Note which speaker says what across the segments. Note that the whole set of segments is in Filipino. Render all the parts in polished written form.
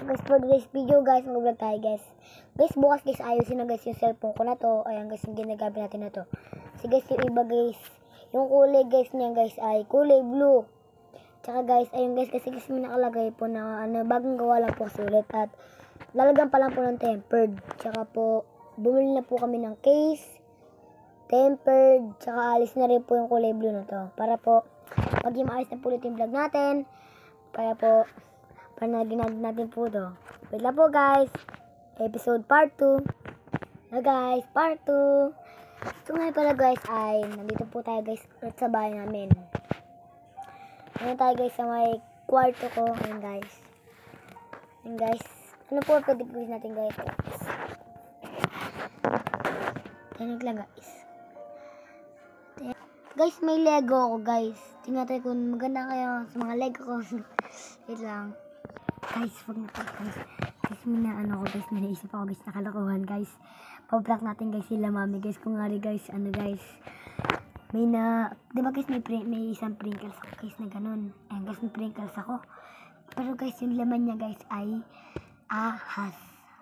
Speaker 1: Guys, for today's video guys, mag-vlog tayo guys. Guys, bukas guys, ayusin na guys yung cellphone ko na to. Ayan guys, yung ginagamit natin na to. So guys, yung iba guys, yung kulay guys niya guys ay kulay blue. Tsaka guys, ayun guys, kasi may nakalagay po na bagong gawa lang po sulit. At lalagyan pa lang po ng tempered. Tsaka po, bumili na po kami ng case, tempered, tsaka alis na rin po yung kulay blue na to. Para po, pag maalis na po ulit yung vlog natin, para po, panagin natin po to. Wait lang po guys. Episode part 2. Na guys, part 2. So ngayon pala guys ay nandito po tayo guys sa bahay namin. Ngayon tayo guys sa may kwarto ko. Ngayon guys. Ngayon guys. Ano po pwede gawin natin guys? Tanig lang guys. Guys, may Lego ako guys. Tingnan tayo kung maganda kayo sa mga Lego ko. Wait lang. Guys, wag na po guys. Guys, may naisip ako guys, nakalokohan guys. Pa-vlog natin guys sila mami guys. Kung nga rin guys, may diba guys, may isang sprinkles ako guys na ganun. Ayan guys, may sprinkles ako. Pero guys, yung laman niya guys ay ahas.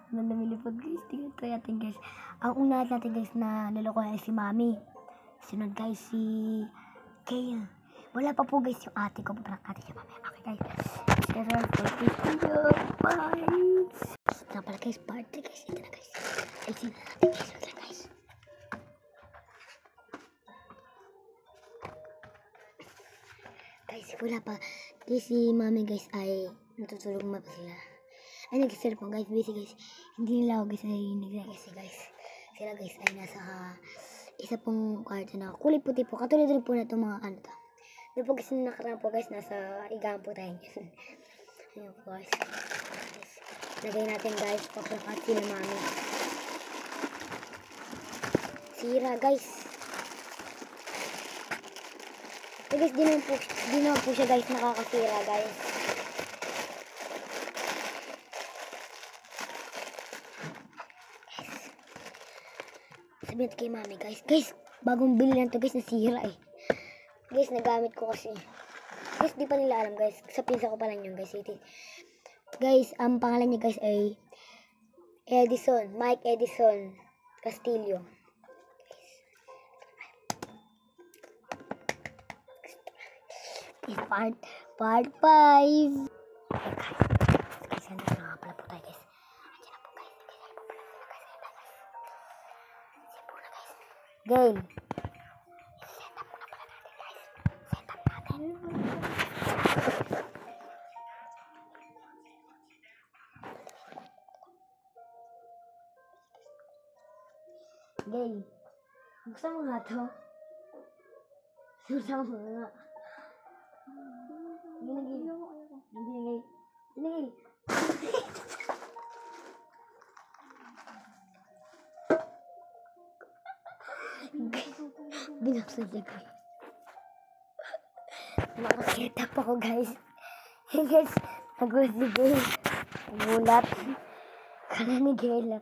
Speaker 1: Lumilipad guys, tingnan tayo natin guys. Ang una natin guys na nalokohan ay si mami. Sunod guys, si Kale. Wala pa po guys yung ate ko. Pa-prank natin siya mamaya. Okay guys. Sarang for this video. Bye. Ito pala guys. Party guys. Ito na guys. Alisin na natin guys. Ito na guys. Guys, wala pa. Guys, si mami guys ay natutulog pa sila. Ay, nag-cellphone guys. Busy guys. Hindi nila ako guys narinig kasi guys. Sila guys ay nasa isa pong kwarto na kulay puti po. Katulad rin po na itong mga to. Doon po kasi nakaraan po guys, nasa higaan po tayo. Ayun po guys. Lagay natin guys, paplakat sila mami. Sira guys. So guys, di naman po siya guys nakakasira guys. Sabihin kay mami guys. Guys, bagong bili lang to guys, nasira eh. Guys, nagamit ko kasi. Guys, di pa nila alam guys. Sa pinsa ko pa lang yun guys. Guys, ang pangalan niya guys ay Mike Edison Castillo. Guys, part 5. Guys, nandito na nga pala po tayo guys. Andiyan na po guys. Game. Gay. Gusto mo nga to? Gusto mo nga. Ginagay. Binaksan niya guys. Nakakita pa ko guys. Guys, nagulat si Gail. Nagulat. Kala ni Gail.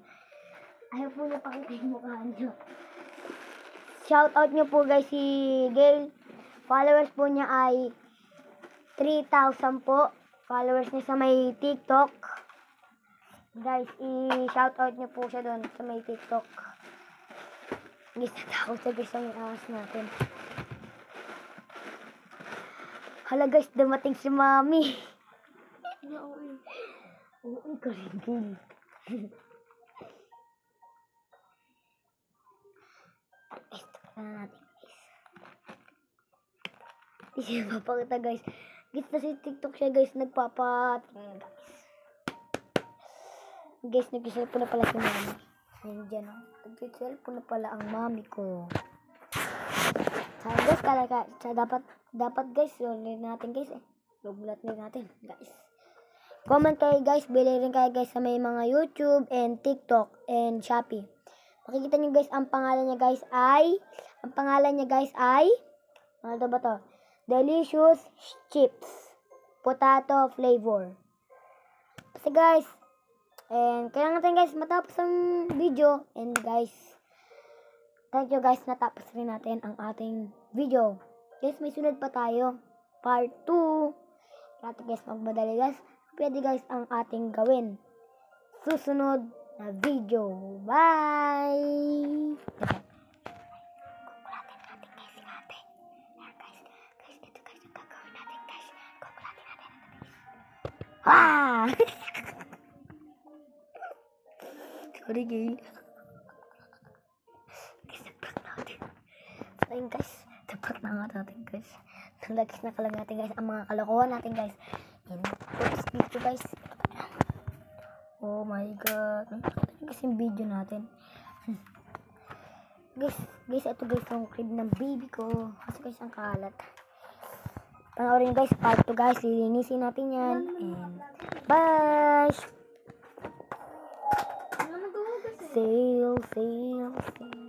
Speaker 1: Ayaw po niya pakita yung mukha niyo. Shoutout niyo po guys si Gail. Followers po niya ay 3,000 po. Followers niya sa may TikTok. Guys, i-shoutout niyo po siya doon sa may TikTok. Guys, natakot siya guys ang aas natin. Hala guys, dumating si mami. Oo, karigil. Natin guys. Hindi siya mapakita guys. Guys, nasa TikTok siya guys. Nagpapatingin guys. Guys, nag-cellphone na pala si mami. Ayun dyan o. Nag-cellphone na pala ang mami ko. Sana guys, dapat guys, ulit natin guys eh. Luglat natin guys. Comment kayo guys, bili rin kayo guys sa may mga YouTube and TikTok and Shopee. Makikita nyo guys, ang pangalan niya guys ay, ano ba to? Delicious Chips. Potato flavor. Kasi guys, and kailangan natin guys matapos ang video. And guys, thank you guys, natapos rin natin ang ating video. Guys, may sunod pa tayo. Part 2. Kaya guys, magmadali guys. pwede guys ang ating gawin. Susunod na video. Bye! Kukulatin natin guys yung ate. Ayan guys, ito guys yung gagawin natin guys. Kukulatin natin ito guys. Ah! Sorry guys. Guys, na-prank natin. So ayun guys, na-prank na nga natin guys. Nalagis na kalang natin guys ang mga kalokohan natin guys. And next video guys. Oh my god. Kasi yung video natin. Guys, ito guys yung crib ng baby ko. Kasi guys ang kalat. Panoorin guys, part 2 guys. Lilinisin natin yan. And bye! Sail, sail, sail.